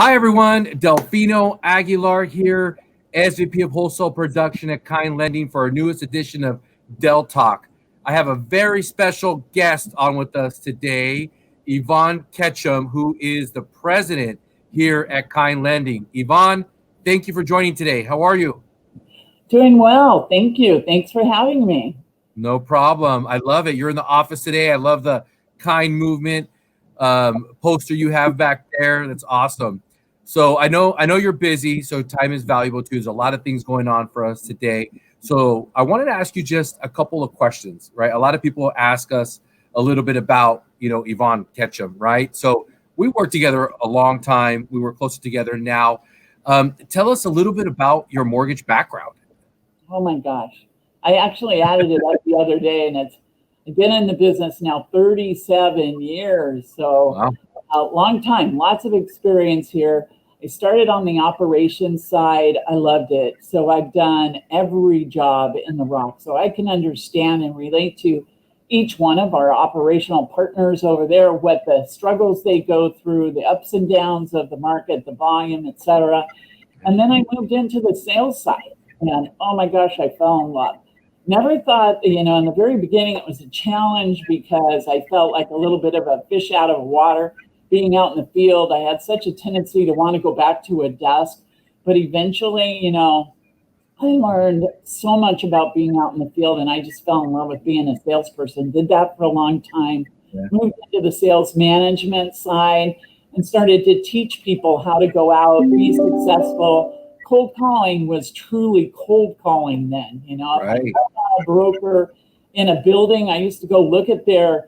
Hi, everyone. Delfino Aguilar here, SVP of Wholesale Production at Kind Lending for our newest edition of Del Talk. I have a very special guest on with us today, Yvonne Ketchum, who is the president here at Kind Lending. Yvonne, thank you for joining today. How are you? Doing well. Thank you. Thanks for having me. No problem. I love it. You're in the office today. I love the Kind movement poster you have back there. That's awesome. So I know you're busy, so time is valuable too. There's a lot of things going on for us today. So I wanted to ask you just a couple of questions, right? A lot of people ask us a little bit about, Yvonne Ketchum, right? So we worked together a long time. We work closer together now. Tell us a little bit about your mortgage background. Oh my gosh. I actually added it up the other day, and I've been in the business now 37 years. So Wow. a long time, lots of experience here. I started on the operations side. I loved it. So I've done every job in the rock. So I can understand and relate to each one of our operational partners over there, what the struggles they go through, the ups and downs of the market, the volume, et cetera. And then I moved into the sales side. And oh my gosh, I fell in love. Never thought, in the very beginning, it was a challenge because I felt like a little bit of a fish out of water being out in the field. I had such a tendency to want to go back to a desk. But eventually, I learned so much about being out in the field, and I just fell in love with being a salesperson. Did that for a long time, Yeah. moved into the sales management side, and started to teach people how to go out, be successful. Cold calling was truly cold calling then. If I Right. saw a broker in a building, I used to go look at their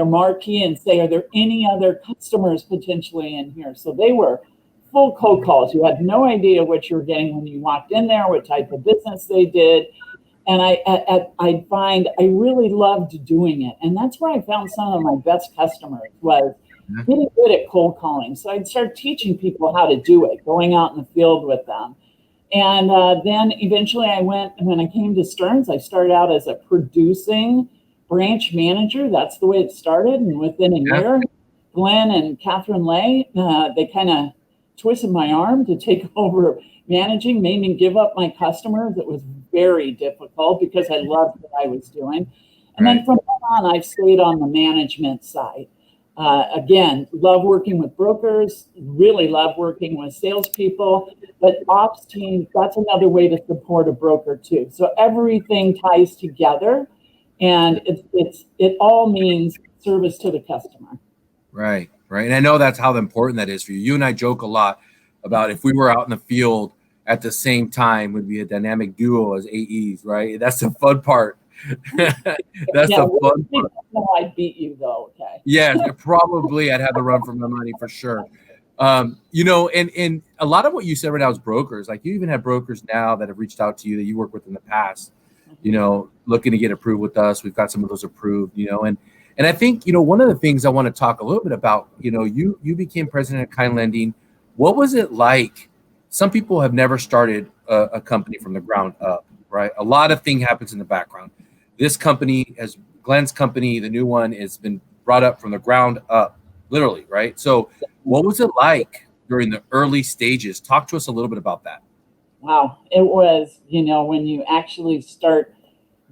marquee and say, are there any other customers potentially in here? So they were full cold calls. You had no idea what you were getting when you walked in there, what type of business they did. And I find I really loved doing it. And that's where I found some of my best customers was Yeah. getting good at cold calling. So I'd start teaching people how to do it, going out in the field with them. And then eventually when I came to Stearns, I started out as a producing branch manager. That's the way it started. And within a Yeah. year, Glenn and Catherine Lay, they kind of twisted my arm to take over managing, made me give up my customers. It was very difficult because I loved what I was doing. And then Right. from then on, I've stayed on the management side. Again, love working with brokers, really love working with salespeople, but ops teams, that's another way to support a broker too. So everything ties together, and it all means service to the customer. Right, right. And I know that's how important that is for you. You and I joke a lot about if we were out in the field at the same time, we'd be a dynamic duo as AEs, right? That's the fun part. That's Yeah, the fun we part. know I beat you though. Okay. Yes, probably I'd have to run from the money for sure. And a lot of what you said right now is brokers. Like you even have brokers now that have reached out to you that you worked with in the past, looking to get approved with us. We've got some of those approved, and I think, one of the things I want to talk a little bit about, you became president of Kind Lending. What was it like? Some people have never started a company from the ground up, right? A lot of thing happens in the background. This company, as Glenn's company, the new one, has been brought up from the ground up, literally, right? So what was it like during the early stages? Talk to us a little bit about that. Wow. It was, when you actually start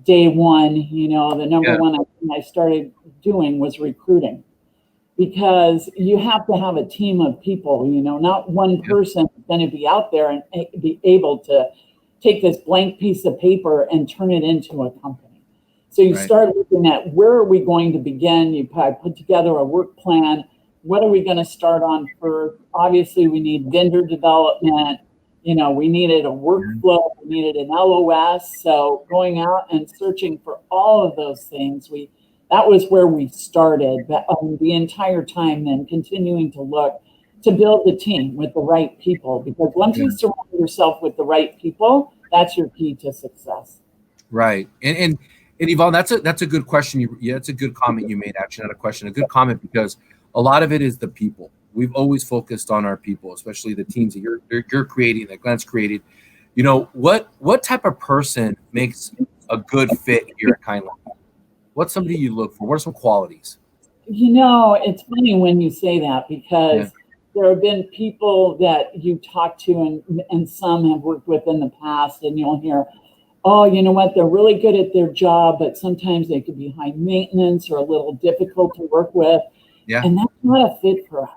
day one, the number Yeah. one I started doing was recruiting, because you have to have a team of people, not one Yeah. person is going to be out there and be able to take this blank piece of paper and turn it into a company. So you Right. start looking at where are we going to begin? You probably put together a work plan. What are we going to start on first? Obviously, we need vendor development. We needed a workflow, we needed an LOS. So going out and searching for all of those things, that was where we started. But the entire time, then continuing to look to build the team with the right people, because once Yeah. you surround yourself with the right people, that's your key to success. Right. And Yvonne, that's a good question. Yeah, it's a good comment you made. Actually, not a question, a good comment, because a lot of it is the people. We've always focused on our people, especially the teams that you're creating, that Glenn's created. What type of person makes a good fit here at Kind Lending? What's somebody you look for? What are some qualities? It's funny when you say that, Yeah. because there have been people that you talk to and some have worked with in the past, and you'll hear, oh, you know what, they're really good at their job, but sometimes they could be high maintenance or a little difficult to work with. Yeah. And that's not a fit for us,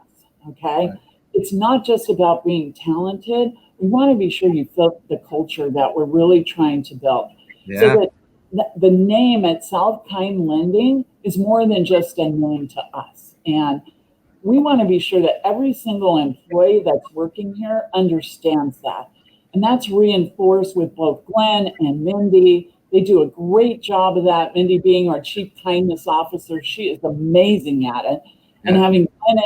okay? Right. It's not just about being talented. We want to be sure you fit the culture that we're really trying to build. Yeah. So that the name itself, Kind Lending, is more than just a name to us. And we want to be sure that every single employee that's working here understands that. And that's reinforced with both Glenn and Mindy. They do a great job of that. Mindy being our Chief Kindness Officer, she is amazing at it. And having Glenn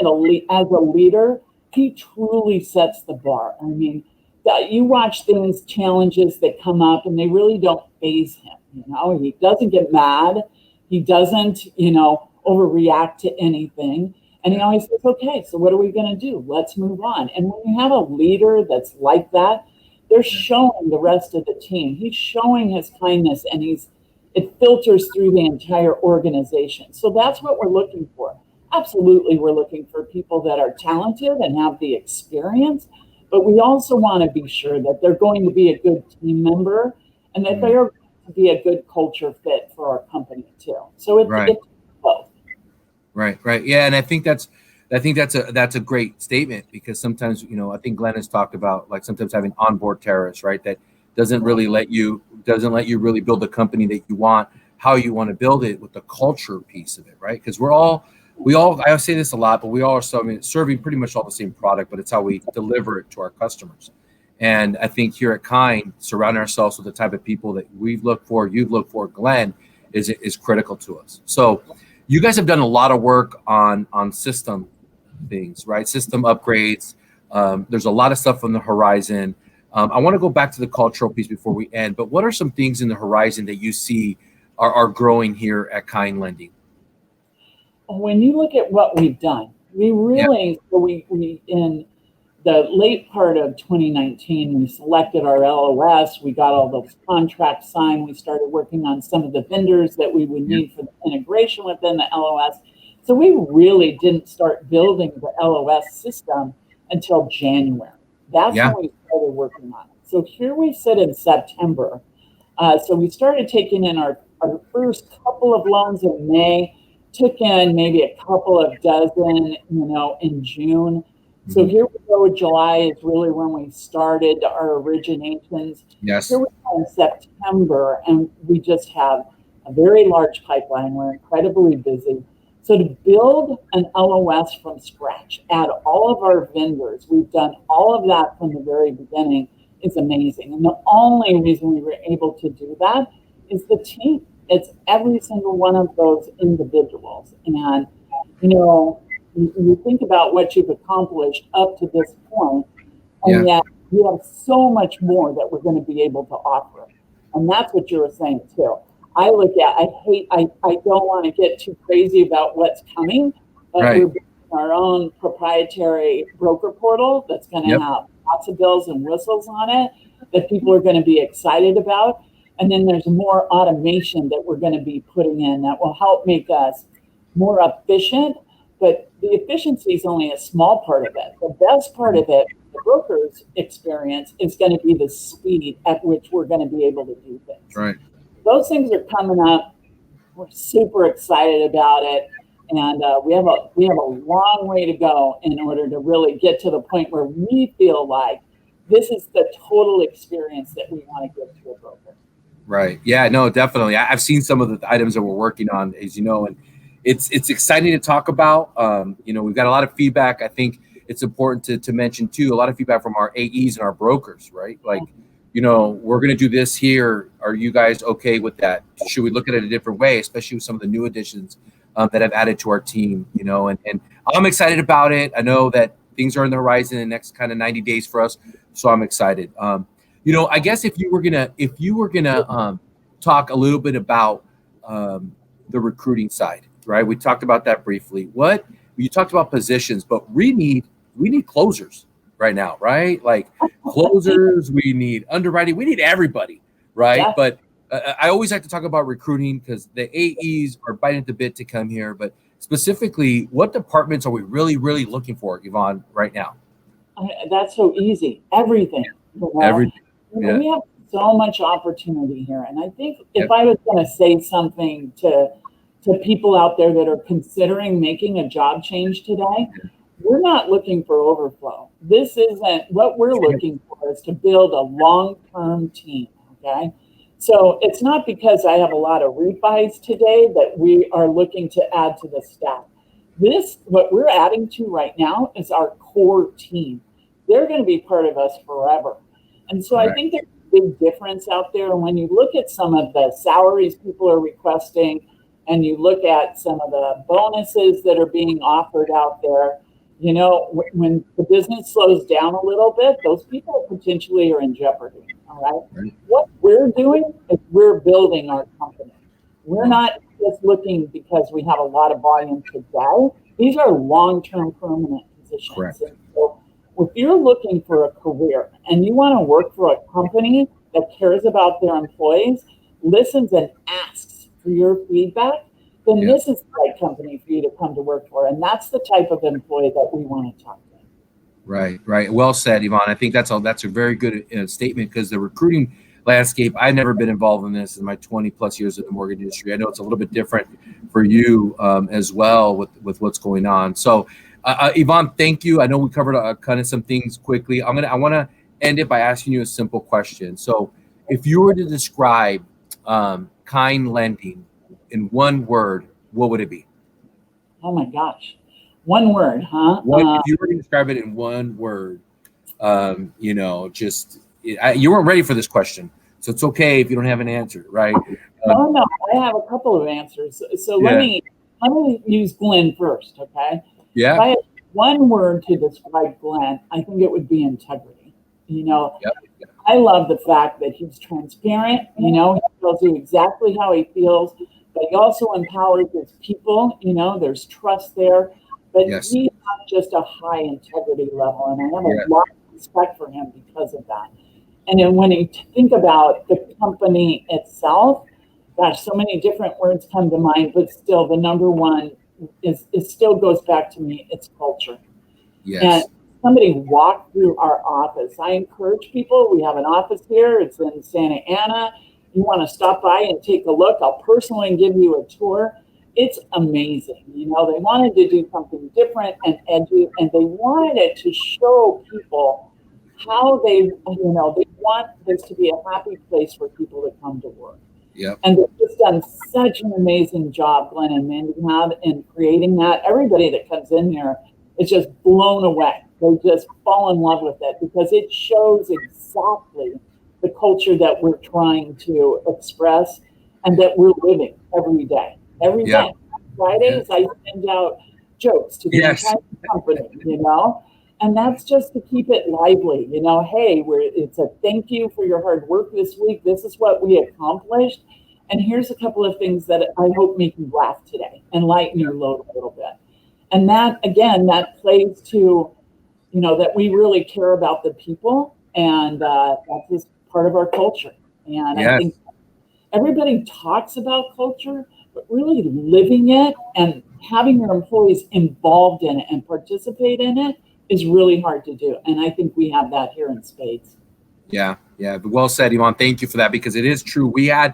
as a leader, he truly sets the bar. I mean, you watch things, challenges that come up, and they really don't faze him. You know, he doesn't get mad. He doesn't, overreact to anything. And he always says, okay, so what are we going to do? Let's move on. And when you have a leader that's like that, they're showing the rest of the team. He's showing his kindness, and it filters through the entire organization. So that's what we're looking for. Absolutely, we're looking for people that are talented and have the experience, but we also want to be sure that they're going to be a good team member and that they are going to be a good culture fit for our company too. So it's both. Right. Yeah, and I think that's a great statement, because sometimes, I think Glenn has talked about, like, sometimes having onboard terrorists, right? That doesn't really let you really build the company that you want, how you want to build it, with the culture piece of it, right? Because I say this a lot, but we all are serving pretty much all the same product, but it's how we deliver it to our customers. And I think here at Kind, surrounding ourselves with the type of people that you've looked for, Glenn, is critical to us. So you guys have done a lot of work on system things, right? System upgrades. There's a lot of stuff on the horizon. I want to go back to the cultural piece before we end, but what are some things in the horizon that you see are growing here at Kind Lending? When you look at what we've done, we really, we in the late part of 2019, we selected our LOS. We got all those contracts signed. We started working on some of the vendors that we would need for the integration within the LOS. So we really didn't start building the LOS system until January. That's when we started working on it. So here we sit in September. So we started taking in our first couple of loans in May, took in maybe a couple of dozen, in June. So here we go. July is really when we started our originations. Yes. Here we are in September, and we just have a very large pipeline. We're incredibly busy. So to build an LOS from scratch, add all of our vendors, we've done all of that from the very beginning, is amazing. And the only reason we were able to do that is the team. It's every single one of those individuals. And, you think about what you've accomplished up to this point, and yet you have so much more that we're going to be able to offer. And that's what you were saying too. I don't want to get too crazy about what's coming, but we're building our own proprietary broker portal that's going to have lots of bells and whistles on it that people are going to be excited about. And then there's more automation that we're going to be putting in that will help make us more efficient. But the efficiency is only a small part of it. The best part of it, the broker's experience, is going to be the speed at which we're going to be able to do things. Right. Those things are coming up. We're super excited about it. And we have a long way to go in order to really get to the point where we feel like this is the total experience that we want to give to a broker. Right. Yeah, no, definitely. I've seen some of the items that we're working on, as you know, and it's exciting to talk about. We've got a lot of feedback. I think it's important to mention too, a lot of feedback from our AEs and our brokers, right? Like, we're going to do this here. Are you guys okay with that? Should we look at it a different way, especially with some of the new additions that I've added to our team, and I'm excited about it. I know that things are on the horizon in the next kind of 90 days for us. So I'm excited. I guess if you were gonna talk a little bit about the recruiting side, right? We talked about that briefly. You talked about positions, but we need closers right now, right? Like closers, we need underwriting, we need everybody, right? Yeah. But I always like to talk about recruiting because the AEs are biting at the bit to come here. But specifically, what departments are we really, really looking for, Yvonne, right now? That's so easy. Everything. You know? Everything. Yeah. We have so much opportunity here. And I think if Yep. I was going to say something to people out there that are considering making a job change today, we're not looking for overflow. This isn't what we're looking for, is to build a long-term team. Okay. So it's not because I have a lot of refis today that we are looking to add to the staff. What we're adding to right now is our core team. They're going to be part of us forever. And so I think there's a big difference out there. And when you look at some of the salaries people are requesting, and you look at some of the bonuses that are being offered out there, you know, when the business slows down a little bit, those people potentially are in jeopardy. All right. What we're doing is we're building our company. We're not just looking because we have a lot of volume today. These are long-term permanent positions. Correct. And so if you're looking for a career and you want to work for a company that cares about their employees, listens and asks for your feedback, then this is the right company for you to come to work for. And that's the type of employee that we want to talk to. Right, right. Well said, Yvonne. I think that's a very good statement, because the recruiting landscape, I've never been involved in this in my 20 plus years in the mortgage industry. I know it's a little bit different for you as well with what's going on. So Yvonne, thank you. I know we covered kind of some things quickly. I want to end it by asking you a simple question. So if you were to describe Kind Lending in one word, what would it be? Oh my gosh. One word, huh? If you were to describe it in one word, you know, you weren't ready for this question, so it's okay if you don't have an answer, right? No, I have a couple of answers. So let me use Glenn first, okay? Yeah. If I had one word to describe Glenn, I think it would be integrity. You know, I love the fact that he's transparent. You know, he tells you exactly how he feels, but he also empowers his people. You know, there's trust there. But he's not just a high integrity level, and I have a lot of respect for him because of that. And then when you think about the company itself, gosh, so many different words come to mind, but still the number one is still goes back to me, it's culture. Yes. And somebody walked through our office. I encourage people, we have an office here, it's in Santa Ana. You want to stop by and take a look, I'll personally give you a tour. It's amazing. You know, they wanted to do something different and edgy, and they wanted it to show people how they want this to be a happy place for people to come to work. Yep. And they've just done such an amazing job, Glenn and Mandy have, in creating that. Everybody that comes in here is just blown away. They just fall in love with it because it shows exactly the culture that we're trying to express and that we're living every day. Every day. Fridays, I send out jokes to the entire company, you know, and that's just to keep it lively. You know, hey, it's a thank you for your hard work this week. This is what we accomplished. And here's a couple of things that I hope make you laugh today and lighten your load a little bit. And that, again, that plays to, you know, that we really care about the people, and that's just part of our culture. And I think everybody talks about culture, but really living it and having your employees involved in it and participate in it is really hard to do. And I think we have that here in spades. Yeah. Well said, Yvonne. Thank you for that, because it is true. We had,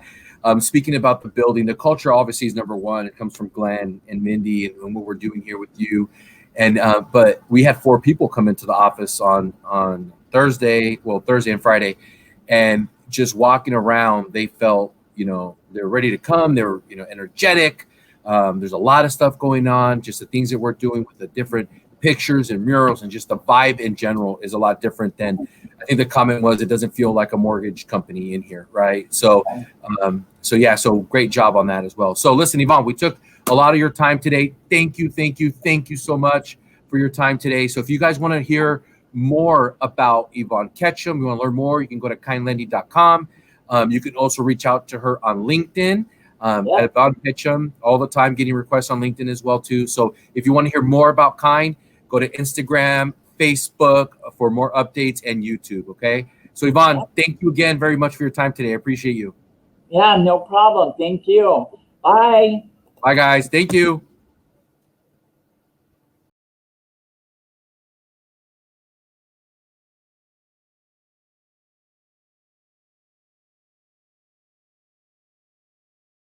speaking about the building, the culture obviously is number one. It comes from Glenn and Mindy and what we're doing here with you. And but we had 4 people come into the office on Thursday and Friday, and just walking around, they felt, you know, they're ready to come. They're, you know, energetic. There's a lot of stuff going on. Just the things that we're doing with the different pictures and murals, and just the vibe in general is a lot different than, I think the comment was, it doesn't feel like a mortgage company in here, right? So, so great job on that as well. So listen, Yvonne, we took a lot of your time today. Thank you so much for your time today. So if you guys want to hear more about Yvonne Ketchum, you want to learn more, you can go to kindlending.com. You can also reach out to her on LinkedIn. At Yvonne Ketchum, all the time getting requests on LinkedIn as well too. So if you want to hear more about Kind, go to Instagram, Facebook for more updates, and YouTube. Okay. So Yvonne, thank you again very much for your time today. I appreciate you. Yeah, no problem. Thank you. Bye. Bye guys. Thank you.